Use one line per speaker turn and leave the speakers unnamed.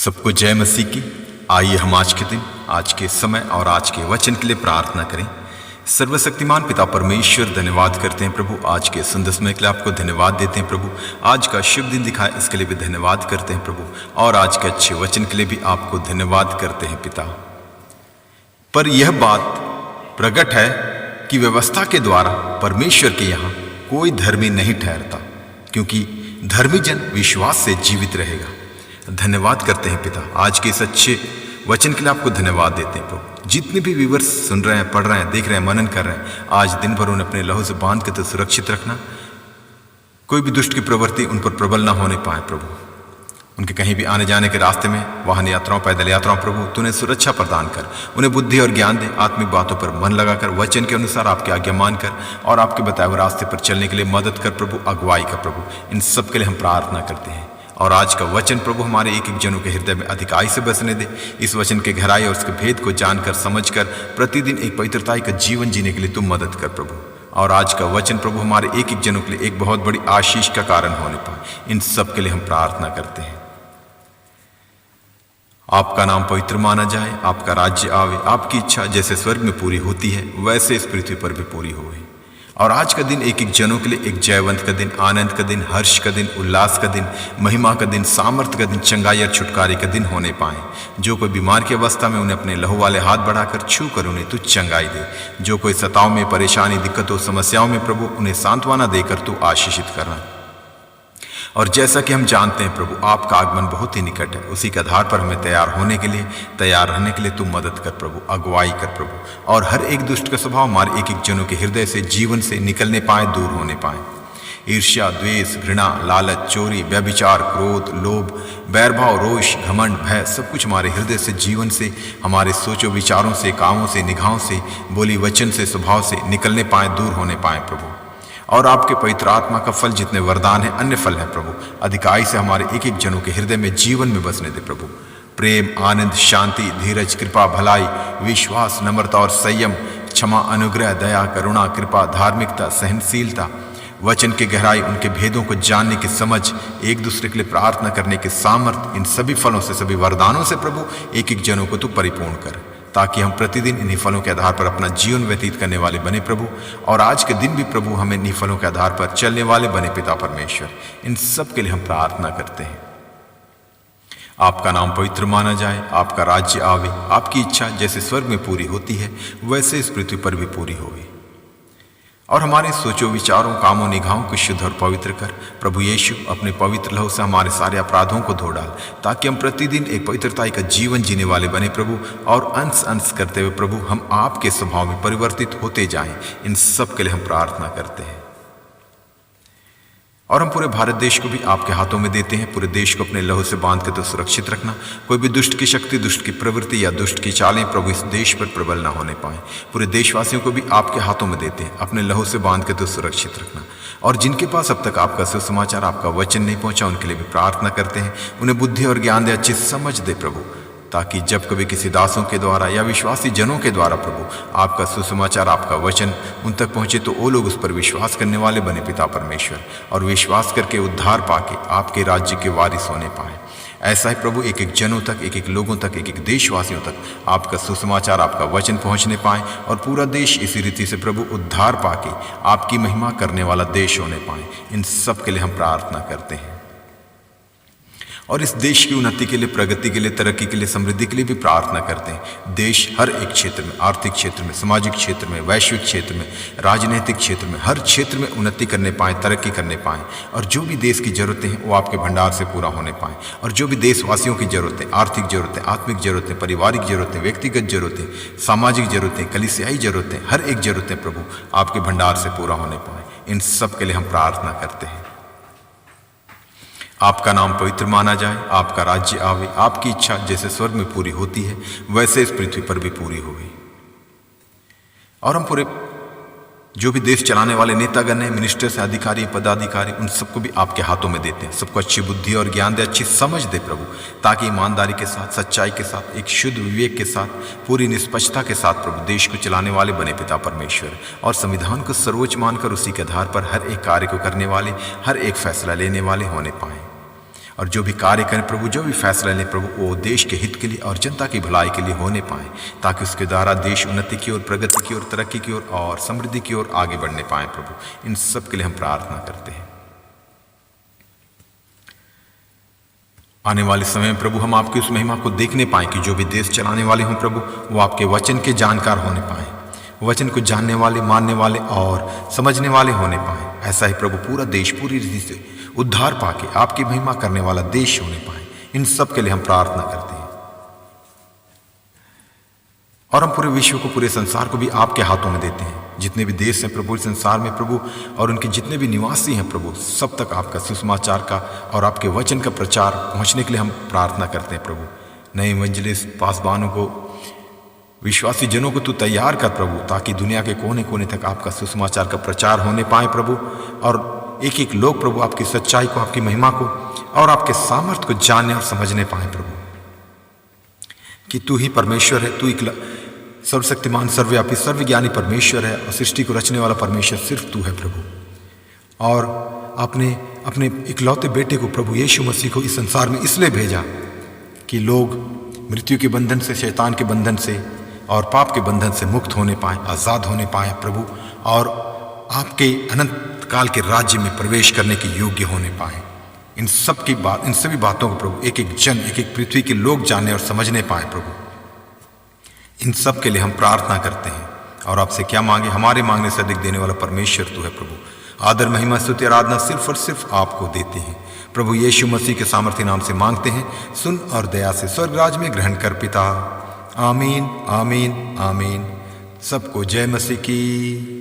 सबको जय मसीह की। आइए हम आज के दिन, आज के समय और आज के वचन के लिए प्रार्थना करें। सर्वशक्तिमान पिता परमेश्वर, धन्यवाद करते हैं प्रभु, आज के सुंदर समय के लिए आपको धन्यवाद देते हैं प्रभु। आज का शुभ दिन दिखाए इसके लिए भी धन्यवाद करते हैं प्रभु, और आज के अच्छे वचन के लिए भी आपको धन्यवाद करते हैं पिता। पर यह बात प्रकट है कि व्यवस्था के द्वारा परमेश्वर के यहाँ कोई धर्मी नहीं ठहरता, क्योंकि धर्मी जन विश्वास से जीवित रहेगा। धन्यवाद करते हैं पिता, आज के इस अच्छे वचन के लिए आपको धन्यवाद देते हैं प्रभु। जितने भी व्यूअर्स सुन रहे हैं, पढ़ रहे हैं, देख रहे हैं, मनन कर रहे हैं, आज दिन भर उन्हें अपने लहू से बांध के तो सुरक्षित रखना। कोई भी दुष्ट की प्रवृत्ति उन पर प्रबल ना होने पाए प्रभु। उनके कहीं भी आने जाने के रास्ते में, वाहन यात्राओं, पैदल यात्राओं प्रभु, तूने सुरक्षा प्रदान कर, उन्हें बुद्धि और ज्ञान दे, आत्मिक बातों पर मन लगाकर वचन के अनुसार आपकी आज्ञा मानकर और आपके बताए हुए रास्ते पर चलने के लिए मदद कर प्रभु, अगुवाई कर प्रभु। इन सब के लिए हम प्रार्थना करते हैं। और आज का वचन प्रभु हमारे एक एक जनों के हृदय में अधिकाई से बसने दे। इस वचन के गहराई और उसके भेद को जानकर, समझकर प्रतिदिन एक पवित्रताई का जीवन जीने के लिए तुम मदद कर प्रभु। और आज का वचन प्रभु हमारे एक एक जनों के लिए एक बहुत बड़ी आशीष का कारण होने पाए। इन सब के लिए हम प्रार्थना करते हैं। आपका नाम पवित्र माना जाए, आपका राज्य आवे, आपकी इच्छा जैसे स्वर्ग में पूरी होती है वैसे इस पृथ्वी पर भी पूरी होवे। और आज का दिन एक एक जनों के लिए एक जयवंत का दिन, आनंद का दिन, हर्ष का दिन, उल्लास का दिन, महिमा का दिन, सामर्थ्य का दिन, चंगाई और छुटकारे का दिन होने पाए। जो कोई बीमार की अवस्था में, उन्हें अपने लहू वाले हाथ बढ़ाकर छू कर उन्हें तू चंगाई दे। जो कोई सताव में, परेशानी, दिक्कतों, समस्याओं में प्रभु, उन्हें सांत्वना देकर तू आशीषित करना। और जैसा कि हम जानते हैं प्रभु, आपका आगमन बहुत ही निकट है, उसी के आधार पर हमें तैयार होने के लिए, तैयार रहने के लिए तू मदद कर प्रभु, अगुवाई कर प्रभु। और हर एक दुष्ट का स्वभाव हमारे एक एक जनों के हृदय से, जीवन से निकलने पाए, दूर होने पाए। ईर्ष्या, द्वेष, घृणा, लालच, चोरी, व्यभिचार, क्रोध, लोभ, बैरभाव, रोष, घमंड, भय, सब कुछ हमारे हृदय से, जीवन से, हमारे सोचों, विचारों से, कामों से, निगाहों से, बोली वचन से, स्वभाव से निकलने पाए, दूर होने पाए प्रभु। और आपके पवित्र आत्मा का फल, जितने वरदान है, अन्य फल है प्रभु, अधिकाई से हमारे एक एक जनों के हृदय में, जीवन में बसने दे प्रभु। प्रेम, आनंद, शांति, धीरज, कृपा, भलाई, विश्वास, नम्रता और संयम, क्षमा, अनुग्रह, दया, करुणा, कृपा, धार्मिकता, सहनशीलता, वचन की गहराई, उनके भेदों को जानने की समझ, एक दूसरे के लिए प्रार्थना करने के सामर्थ्य, इन सभी फलों से, सभी वरदानों से प्रभु एक एक जनों को तू परिपूर्ण कर, ताकि हम प्रतिदिन इन्हीं फलों के आधार पर अपना जीवन व्यतीत करने वाले बने प्रभु। और आज के दिन भी प्रभु हमें इन्हीं फलों के आधार पर चलने वाले बने पिता परमेश्वर। इन सब के लिए हम प्रार्थना करते हैं। आपका नाम पवित्र माना जाए, आपका राज्य आवे, आपकी इच्छा जैसे स्वर्ग में पूरी होती है वैसे इस पृथ्वी पर भी पूरी होवे। और हमारे सोचों, विचारों, कामों, निगाहों को शुद्ध और पवित्र कर प्रभु यीशु, अपने पवित्र लहू से हमारे सारे अपराधों को धो डाल, ताकि हम प्रतिदिन एक पवित्रताई का जीवन जीने वाले बने प्रभु। और अंश अंश करते हुए प्रभु हम आपके स्वभाव में परिवर्तित होते जाएं। इन सब के लिए हम प्रार्थना करते हैं। और हम पूरे भारत देश को भी आपके हाथों में देते हैं। पूरे देश को अपने लहू से बांध के तो सुरक्षित रखना। कोई भी दुष्ट की शक्ति, दुष्ट की प्रवृत्ति या दुष्ट की चालें प्रभु इस देश पर प्रबल ना होने पाए। पूरे देशवासियों को भी आपके हाथों में देते हैं, अपने लहू से बांध के तो सुरक्षित रखना। और जिनके पास अब तक आपका सुसमाचार, आपका वचन नहीं पहुंचा, उनके लिए भी प्रार्थना करते हैं। उन्हें बुद्धि और ज्ञान दे, अच्छी समझ दे प्रभु, ताकि जब कभी किसी दासों के द्वारा या विश्वासी जनों के द्वारा प्रभु आपका सुसमाचार, आपका वचन उन तक पहुंचे, तो वो लोग उस पर विश्वास करने वाले बने पिता परमेश्वर, और विश्वास करके उद्धार पाके आपके राज्य के वारिस होने पाए। ऐसा ही प्रभु एक एक जनों तक, एक एक लोगों तक, एक एक देशवासियों तक आपका सुसमाचार, आपका वचन पहुंचने पाए, और पूरा देश इसी रीति से प्रभु उद्धार पाके आपकी महिमा करने वाला देश होने पाए। इन सब के लिए हम प्रार्थना करते हैं। और इस देश की उन्नति के लिए, प्रगति के लिए, तरक्की के लिए, समृद्धि के लिए भी प्रार्थना करते हैं। देश हर एक क्षेत्र में, आर्थिक क्षेत्र में, सामाजिक क्षेत्र में, वैश्विक क्षेत्र में, राजनीतिक क्षेत्र में, हर क्षेत्र में उन्नति करने पाए, तरक्की करने पाए। और जो भी देश की जरूरतें हैं वो आपके भंडार से पूरा होने पाए। और जो भी देशवासियों की जरूरतें, आर्थिक जरूरतें, आत्मिक जरूरतें, पारिवारिक जरूरतें, व्यक्तिगत जरूरतें, सामाजिक जरूरतें, कलीसियाई जरूरतें, हर एक जरूरतें प्रभु आपके भंडार से पूरा होने पाए। इन सब के लिए हम प्रार्थना करते हैं। आपका नाम पवित्र माना जाए, आपका राज्य आवे, आपकी इच्छा जैसे स्वर्ग में पूरी होती है वैसे इस पृथ्वी पर भी पूरी होगी। और हम पूरे जो भी देश चलाने वाले नेतागण हैं, मिनिस्टर्स, अधिकारी, पदाधिकारी, उन सबको भी आपके हाथों में देते हैं। सबको अच्छी बुद्धि और ज्ञान दे, अच्छी समझ दे प्रभु, ताकि ईमानदारी के साथ, सच्चाई के साथ, एक शुद्ध विवेक के साथ, पूरी निष्पक्षता के साथ प्रभु देश को चलाने वाले बने पिता परमेश्वर। और संविधान को सर्वोच्च मानकर उसी के आधार पर हर एक कार्य को करने वाले, हर एक फैसला लेने वाले होने पाए। और जो भी कार्य करें प्रभु, जो भी फैसला लें प्रभु, वो देश के हित के लिए और जनता की भलाई के लिए होने पाए, ताकि उसके द्वारा देश उन्नति की ओर, प्रगति की ओर, तरक्की की ओर और समृद्धि की ओर आगे बढ़ने पाए प्रभु। इन सब के लिए हम प्रार्थना करते हैं। आने वाले समय में प्रभु हम आपकी उस महिमा को देखने पाएं कि जो भी देश चलाने वाले हों प्रभु, वो आपके वचन के जानकार होने पाएं, वचन को जानने वाले, मानने वाले और समझने वाले होने पाएं। ऐसा ही प्रभु पूरा देश पूरी रीति से उद्धार पाके आपकी महिमा करने वाला देश होने पाए। इन सब के लिए हम प्रार्थना करते हैं और हम पूरे विश्व को, पूरे संसार को भी आपके हाथों में देते हैं। जितने भी देश हैं प्रभु संसार में प्रभु, और उनके जितने भी निवासी हैं प्रभु, सब तक आपका सुसमाचार का और आपके वचन का प्रचार पहुंचने के लिए हम प्रार्थना करते हैं प्रभु। नए मंजलिस पासबानों को, विश्वासी जनों को तू तैयार कर प्रभु, ताकि दुनिया के कोने कोने तक आपका सुसमाचार का प्रचार होने पाए प्रभु, और एक एक लोग प्रभु आपकी सच्चाई को, आपकी महिमा को और आपके सामर्थ्य को जानने और समझने पाए प्रभु, कि तू ही परमेश्वर है, तू एक सर्वशक्तिमान, सर्वव्यापी, सर्वज्ञानी परमेश्वर है, और सृष्टि को रचने वाला परमेश्वर सिर्फ तू है प्रभु। और आपने अपने इकलौते बेटे को प्रभु यीशु मसीह को इस संसार में इसलिए भेजा कि लोग मृत्यु के बंधन से, शैतान के बंधन से और पाप के बंधन से मुक्त होने पाए, आज़ाद होने पाए प्रभु, और आपके अनंत काल के राज्य में प्रवेश करने के योग्य होने पाए। इन सभी बातों को प्रभु एक एक जन, एक एक पृथ्वी के लोग जानने और समझने पाए प्रभु। इन सब के लिए हम प्रार्थना करते हैं और आपसे क्या मांगे, हमारे मांगने से अधिक देने वाला परमेश्वर तू है प्रभु। आदर, महिमा, स्तुति, आराधना सिर्फ और सिर्फ आपको देते हैं प्रभु। यीशु मसीह के सामर्थ्य नाम से मांगते हैं, सुन और दया से स्वर्ग राज में ग्रहण कर पिता। आमीन, आमीन, आमीन। सबको जय मसीह की।